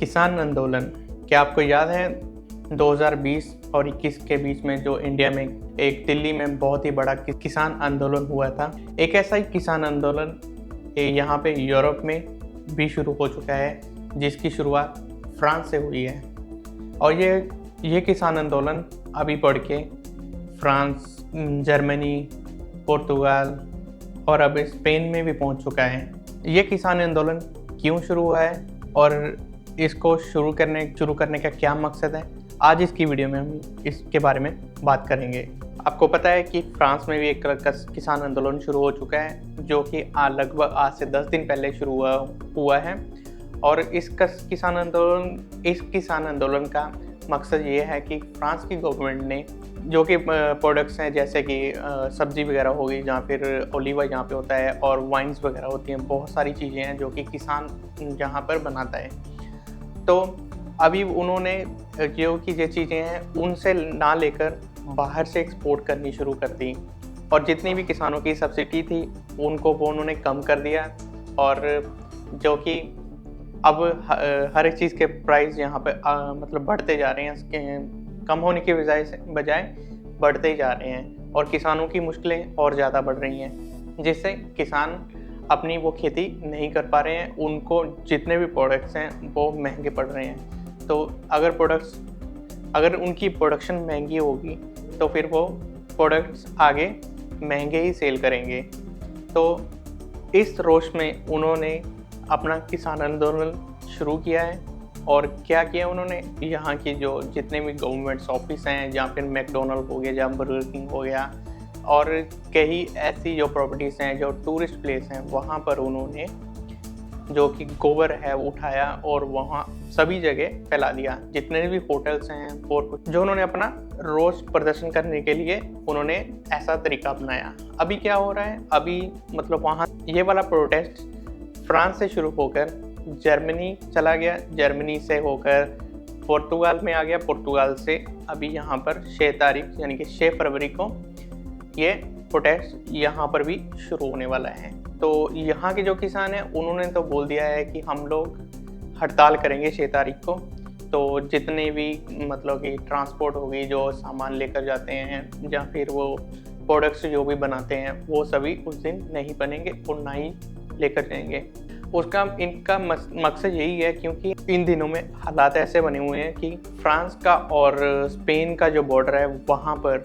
किसान आंदोलन, क्या आपको याद है 2020 और 21 के बीच में जो इंडिया में एक दिल्ली में बहुत ही बड़ा किसान आंदोलन हुआ था। एक ऐसा ही किसान आंदोलन यहाँ पे यूरोप में भी शुरू हो चुका है, जिसकी शुरुआत फ्रांस से हुई है। और ये किसान आंदोलन अभी बढ़ के फ्रांस, जर्मनी, पुर्तगाल और अब स्पेन में भी पहुंच चुका है। ये किसान आंदोलन क्यों शुरू हुआ है और इसको शुरू करने का क्या मकसद है, आज इसकी वीडियो में हम इसके बारे में बात करेंगे। आपको पता है कि फ्रांस में भी एक किसान आंदोलन शुरू हो चुका है, जो कि लगभग आज से 10 दिन पहले शुरू हुआ है। और इस किसान आंदोलन का मकसद ये है कि फ्रांस की गवर्नमेंट ने जो कि प्रोडक्ट्स हैं, जैसे कि सब्जी वगैरह हो गई, जहाँ फिर ओलिव यहाँ पे होता है, और वाइन्स वगैरह होती हैं, बहुत सारी चीज़ें हैं जो कि किसान जहाँ पर बनाता है। तो अभी उन्होंने जो कि ये चीज़ें हैं उनसे ना लेकर बाहर से एक्सपोर्ट करनी शुरू कर दी, और जितनी भी किसानों की सब्सिडी थी वो उन्होंने कम कर दिया। और जो कि अब हर एक चीज़ के प्राइस यहाँ पे मतलब बढ़ते जा रहे हैं, कम होने के बजाय बढ़ते ही जा रहे हैं, और किसानों की मुश्किलें और ज़्यादा बढ़ रही हैं, जिससे किसान अपनी वो खेती नहीं कर पा रहे हैं। उनको जितने भी प्रोडक्ट्स हैं वो महंगे पड़ रहे हैं। तो अगर उनकी प्रोडक्शन महंगी होगी तो फिर वो प्रोडक्ट्स आगे महंगे ही सेल करेंगे। तो इस रोष में उन्होंने अपना किसान आंदोलन शुरू किया है। और क्या किया उन्होंने, यहाँ की जो जितने भी गवर्नमेंट्स ऑफिस हैं, जहाँ फिर मैकडोनल्ड हो गया, जहाँ बर्गर किंग हो गया, और कई ऐसी जो प्रॉपर्टीज़ हैं जो टूरिस्ट प्लेस हैं, वहाँ पर उन्होंने जो कि गोबर है उठाया और वहाँ सभी जगह फैला दिया। जितने भी होटल्स हैं और कुछ जो उन्होंने अपना रोष प्रदर्शन करने के लिए उन्होंने ऐसा तरीका अपनाया। अभी क्या हो रहा है, अभी मतलब वहाँ ये वाला प्रोटेस्ट फ्रांस से शुरू होकर जर्मनी चला गया, जर्मनी से होकर पुर्तगाल में आ गया, पुर्तगाल से अभी यहाँ पर 6 तारीख यानी कि 6 फरवरी को ये प्रोटेस्ट यहाँ पर भी शुरू होने वाला है। तो यहाँ के जो किसान हैं उन्होंने तो बोल दिया है कि हम लोग हड़ताल करेंगे 6 तारीख को। तो जितने भी मतलब कि ट्रांसपोर्ट होगी, जो सामान लेकर जाते हैं या फिर वो प्रोडक्ट्स जो भी बनाते हैं, वो सभी उस दिन नहीं बनेंगे और ना ही लेकर जाएंगे। इनका मकसद यही है, क्योंकि इन दिनों में हालात ऐसे बने हुए हैं कि फ्रांस का और स्पेन का जो बॉर्डर है, वहाँ पर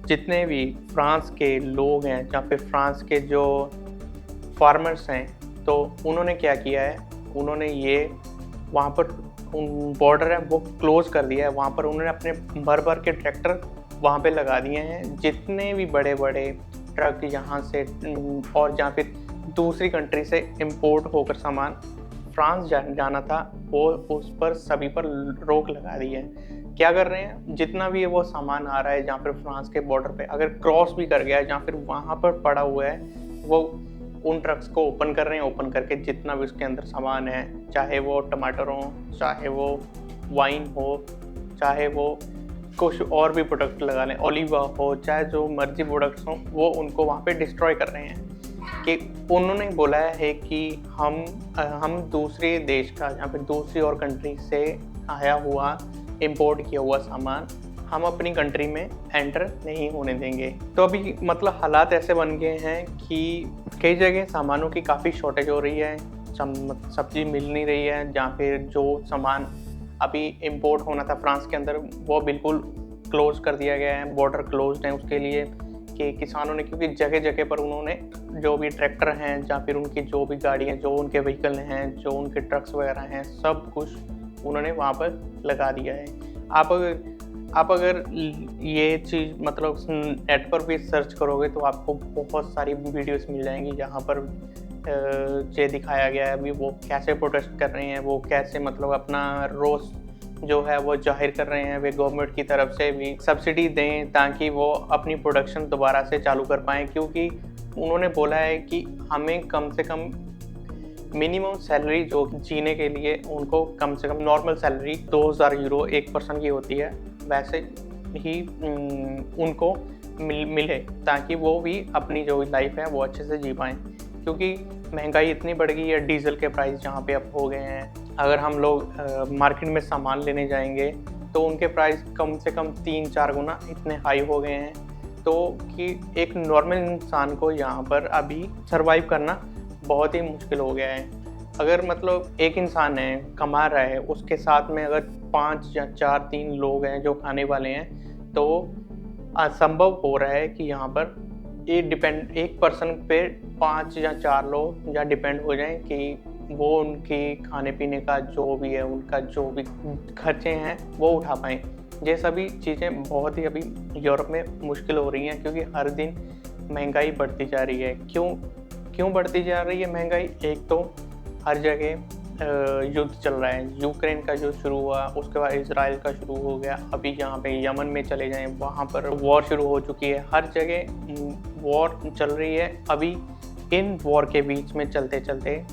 जितने भी फ्रांस के लोग हैं या फिर फ्रांस के जो फार्मर्स हैं, तो उन्होंने क्या किया है, उन्होंने ये वहाँ पर बॉर्डर है वो क्लोज कर दिया है। वहाँ पर उन्होंने अपने भर के ट्रैक्टर वहाँ पे लगा दिए हैं। जितने भी बड़े बड़े ट्रक यहाँ से और जहाँ फिर दूसरी कंट्री से इंपोर्ट होकर सामान फ्रांस जाना था, वो उस पर सभी पर रोक लगा दी है। क्या कर रहे हैं, जितना भी वो सामान आ रहा है जहाँ पर फ्रांस के बॉर्डर पे अगर क्रॉस भी कर गया है, जहाँ फिर वहाँ पर पड़ा हुआ है, वो उन ट्रक्स को ओपन कर रहे हैं। ओपन करके जितना भी उसके अंदर सामान है, चाहे वो टमाटर हो, चाहे वो वाइन हो, चाहे वो कुछ और भी प्रोडक्ट लगा लें, ओलिव हो, चाहे जो मर्जी प्रोडक्ट्स हों, वो उनको वहाँ पे डिस्ट्रॉय कर रहे हैं। कि उन्होंने बोला है कि हम दूसरे देश का या फिर दूसरी और कंट्री से आया हुआ इंपोर्ट किया हुआ सामान हम अपनी कंट्री में एंटर नहीं होने देंगे। तो अभी मतलब हालात ऐसे बन गए हैं कि कई जगह सामानों की काफ़ी शॉर्टेज हो रही है, सब्जी मिल नहीं रही है। जहाँ फिर जो सामान अभी इंपोर्ट होना था फ्रांस के अंदर, वो बिल्कुल क्लोज कर दिया गया है, बॉर्डर क्लोज्ड है उसके लिए। कि किसानों ने, क्योंकि जगह जगह पर उन्होंने जो भी ट्रैक्टर हैं या फिर उनकी जो भी गाड़ियाँ, जो उनके व्हीकल हैं, जो उनके ट्रक्स वगैरह हैं, सब कुछ उन्होंने वहाँ पर लगा दिया है। आप अगर ये चीज़ मतलब नेट पर भी सर्च करोगे तो आपको बहुत सारी वीडियोस मिल जाएंगी, जहाँ पर ये दिखाया गया है अभी वो कैसे प्रोटेस्ट कर रहे हैं, वो कैसे मतलब अपना रोष जो है वो जाहिर कर रहे हैं। वे गवर्नमेंट की तरफ से भी सब्सिडी दें ताकि वो अपनी प्रोडक्शन दोबारा से चालू कर पाएँ, क्योंकि उन्होंने बोला है कि हमें कम से कम मिनिमम सैलरी जो जीने के लिए उनको कम से कम नॉर्मल सैलरी 2000 यूरो एक पर्सन की होती है, वैसे ही उनको मिले, ताकि वो भी अपनी जो लाइफ है वो अच्छे से जी पाएँ। क्योंकि महंगाई इतनी बढ़ गई है, डीजल के प्राइस जहाँ पे अब हो गए हैं अगर हम लोग मार्केट में सामान लेने जाएंगे तो उनके प्राइस कम से कम 3-4 गुना इतने हाई हो गए हैं, तो कि एक नॉर्मल इंसान को यहाँ पर अभी सर्वाइव करना बहुत ही मुश्किल हो गया है। अगर मतलब एक इंसान है, कमा रहा है, उसके साथ में अगर 5 या 4-3 लोग हैं जो खाने वाले हैं, तो असंभव हो रहा है कि यहाँ पर एक पर्सन पे 5 या 4 लोग या डिपेंड हो जाएं कि वो उनकी खाने पीने का जो भी है, उनका जो भी खर्चे हैं वो उठा पाएँ। ये सभी चीज़ें बहुत ही अभी यूरोप में मुश्किल हो रही हैं, क्योंकि हर दिन महंगाई बढ़ती जा रही है। क्यों बढ़ती जा रही है महंगाई? एक तो हर जगह युद्ध चल रहा है। यूक्रेन का जो शुरू हुआ, उसके बाद इज़राइल का शुरू हो गया, अभी यहाँ पे यमन में चले जाएँ, वहाँ पर वॉर शुरू हो चुकी है। हर जगह वॉर चल रही है। अभी इन वॉर के बीच में चलते-चलते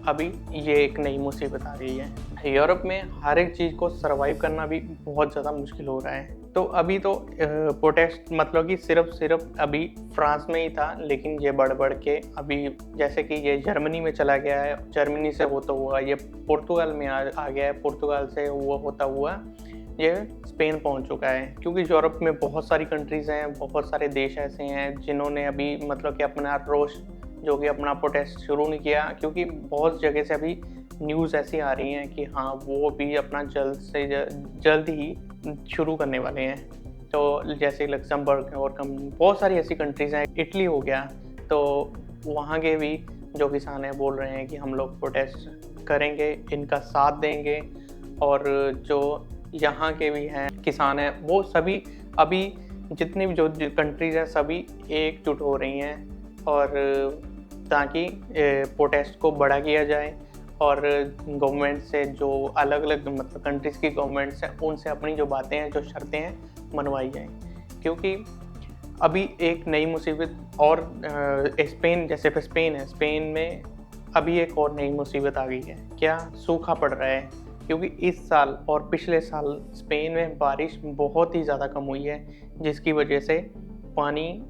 अभी ये एक नई मुसीबत आ गई है। यूरोप में हर एक चीज़ को सर्वाइव करना भी बहुत ज़्यादा मुश्किल हो रहा है। तो अभी तो प्रोटेस्ट मतलब कि सिर्फ अभी फ्रांस में ही था, लेकिन ये बढ़ के अभी जैसे कि ये जर्मनी में चला गया है, जर्मनी से होता हुआ ये पुर्तगाल में आ गया है, पुर्तगाल से होता हुआ ये स्पेन पहुंच चुका है। क्योंकि यूरोप में बहुत सारी कंट्रीज़ हैं, बहुत सारे देश ऐसे हैं जिन्होंने अभी मतलब कि अपना रोष जो कि अपना प्रोटेस्ट शुरू नहीं किया, क्योंकि बहुत जगह से अभी न्यूज़ ऐसी आ रही हैं कि हाँ वो भी अपना जल्द ही शुरू करने वाले हैं। तो जैसे लक्समबर्ग और बहुत सारी ऐसी कंट्रीज़ हैं, इटली हो गया, तो वहाँ के भी जो किसान हैं बोल रहे हैं कि हम लोग प्रोटेस्ट करेंगे, इनका साथ देंगे। और जो यहाँ के भी हैं किसान हैं, वो सभी अभी जितनी भी जो कंट्रीज़ हैं सभी एकजुट हो रही हैं, और ताकि प्रोटेस्ट को बड़ा किया जाए और गवर्नमेंट से जो अलग-अलग मतलब कंट्रीज़ की गवर्नमेंट्स हैं उनसे अपनी जो बातें हैं, जो शर्तें हैं मनवाई जाएँ। क्योंकि अभी एक नई मुसीबत और स्पेन जैसे स्पेन है, स्पेन में अभी एक और नई मुसीबत आ गई है। क्या? सूखा पड़ रहा है। क्योंकि इस साल और पिछले साल स्पेन में बारिश बहुत ही ज़्यादा कम हुई है, जिसकी वजह से पानी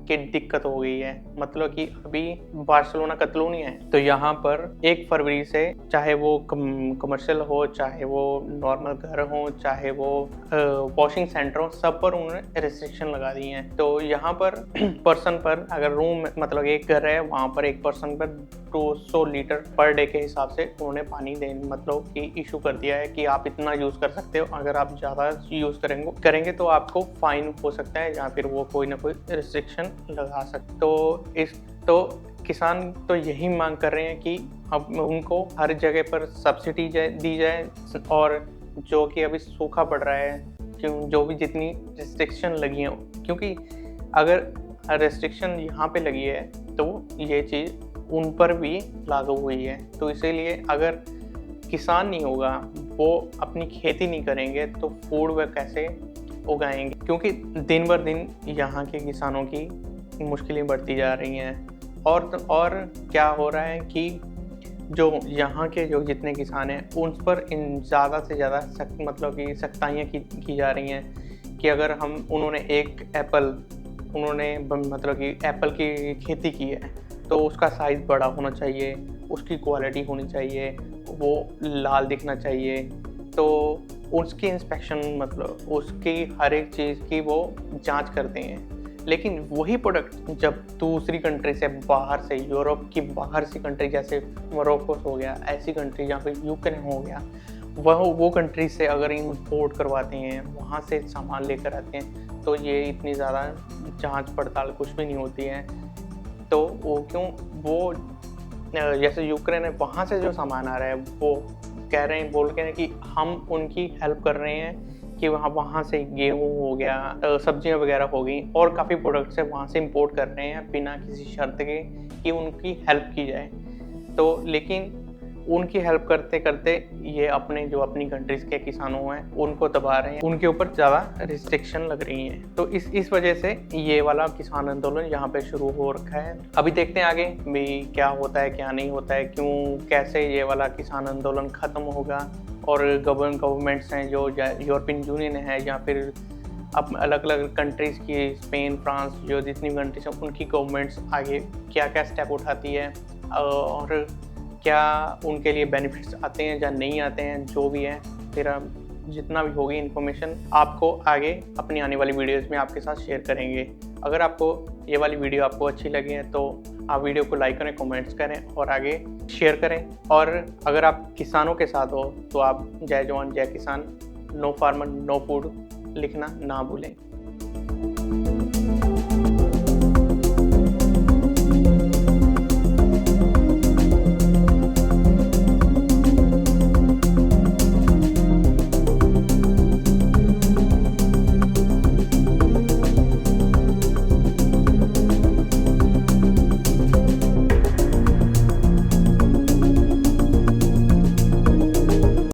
की दिक्कत हो गई है। मतलब कि अभी बार्सिलोना कतलोनिया है, तो यहाँ पर 1 फरवरी से चाहे वो कमर्शियल हो, चाहे वो नॉर्मल घर हो, चाहे वो वॉशिंग सेंटर हो, सब पर उन्होंने रिस्ट्रिक्शन लगा दी हैं। तो यहाँ पर पर्सन पर अगर रूम मतलब एक घर है, वहाँ पर एक पर्सन पर 200 लीटर पर डे के हिसाब से उन्होंने पानी देने मतलब कि इशू कर दिया है कि आप इतना यूज़ कर सकते हो। अगर आप ज़्यादा यूज़ करेंगे तो आपको फाइन हो सकता है, या फिर वो कोई ना कोई रिस्ट्रिक्शन लगा सकते। तो किसान तो यही मांग कर रहे हैं कि अब उनको हर जगह पर सब्सिडी दी जाए, और जो कि अभी सूखा पड़ रहा है, जो भी जितनी रिस्ट्रिक्शन लगी हैं, क्योंकि अगर रिस्ट्रिक्शन यहाँ पे लगी है तो ये चीज़ उन पर भी लागू हुई है। तो इसीलिए अगर किसान नहीं होगा, वो अपनी खेती नहीं करेंगे, तो फूड वे कैसे उगाएंगे? क्योंकि दिन बर दिन यहाँ के किसानों की मुश्किलें बढ़ती जा रही हैं। और क्या हो रहा है कि जो यहाँ के जो जितने किसान हैं उन पर इन ज़्यादा से ज़्यादा मतलब कि सख्ताइयाँ की जा रही हैं कि अगर उन्होंने मतलब कि एप्पल की खेती की है, तो उसका साइज़ बड़ा होना चाहिए, उसकी क्वालिटी होनी चाहिए, वो लाल दिखना चाहिए। तो उसकी इंस्पेक्शन मतलब उसकी हर एक चीज़ की वो जांच करते हैं। लेकिन वही प्रोडक्ट जब दूसरी कंट्री से बाहर से, यूरोप की बाहर से कंट्री जैसे मोरक्को हो गया, ऐसी कंट्री जहाँ पे यूक्रेन हो गया, वो कंट्री से अगर इंपोर्ट करवाते हैं, वहाँ से सामान लेकर आते हैं, तो ये इतनी ज़्यादा जांच पड़ताल कुछ भी नहीं होती है। तो वो जैसे यूक्रेन है, वहाँ से जो सामान आ रहा है वो बोल के कि हम उनकी हेल्प कर रहे हैं कि वहाँ से गेहूँ हो गया, सब्जियाँ वगैरह हो गई, और काफ़ी प्रोडक्ट्स है वहाँ से इंपोर्ट कर रहे हैं बिना किसी शर्त के कि उनकी हेल्प की जाए। तो लेकिन उनकी हेल्प करते करते ये अपनी कंट्रीज़ के किसानों हैं उनको दबा रहे हैं, उनके ऊपर ज़्यादा रिस्ट्रिक्शन लग रही हैं। तो इस वजह से ये वाला किसान आंदोलन यहाँ पे शुरू हो रखा है। अभी देखते हैं आगे भी क्या होता है, क्या नहीं होता है, कैसे ये वाला किसान आंदोलन ख़त्म होगा, और गवर्नमेंट्स हैं जो यूरोपियन यूनियन है या फिर अब अलग अलग कंट्रीज़ की, स्पेन, फ्रांस, जो जितनी कंट्रीज हैं उनकी गवर्नमेंट्स आगे क्या क्या स्टेप उठाती है और क्या उनके लिए बेनिफिट्स आते हैं या नहीं आते हैं, जो भी है फिर जितना भी होगी इन्फॉर्मेशन आपको आगे अपनी आने वाली वीडियोस में आपके साथ शेयर करेंगे। अगर आपको ये वाली वीडियो आपको अच्छी लगी है तो आप वीडियो को लाइक करें, कमेंट्स करें और आगे शेयर करें। और अगर आप किसानों के साथ हो तो आप जय जवान जय किसान, नो फार्मर नो फूड लिखना ना भूलें।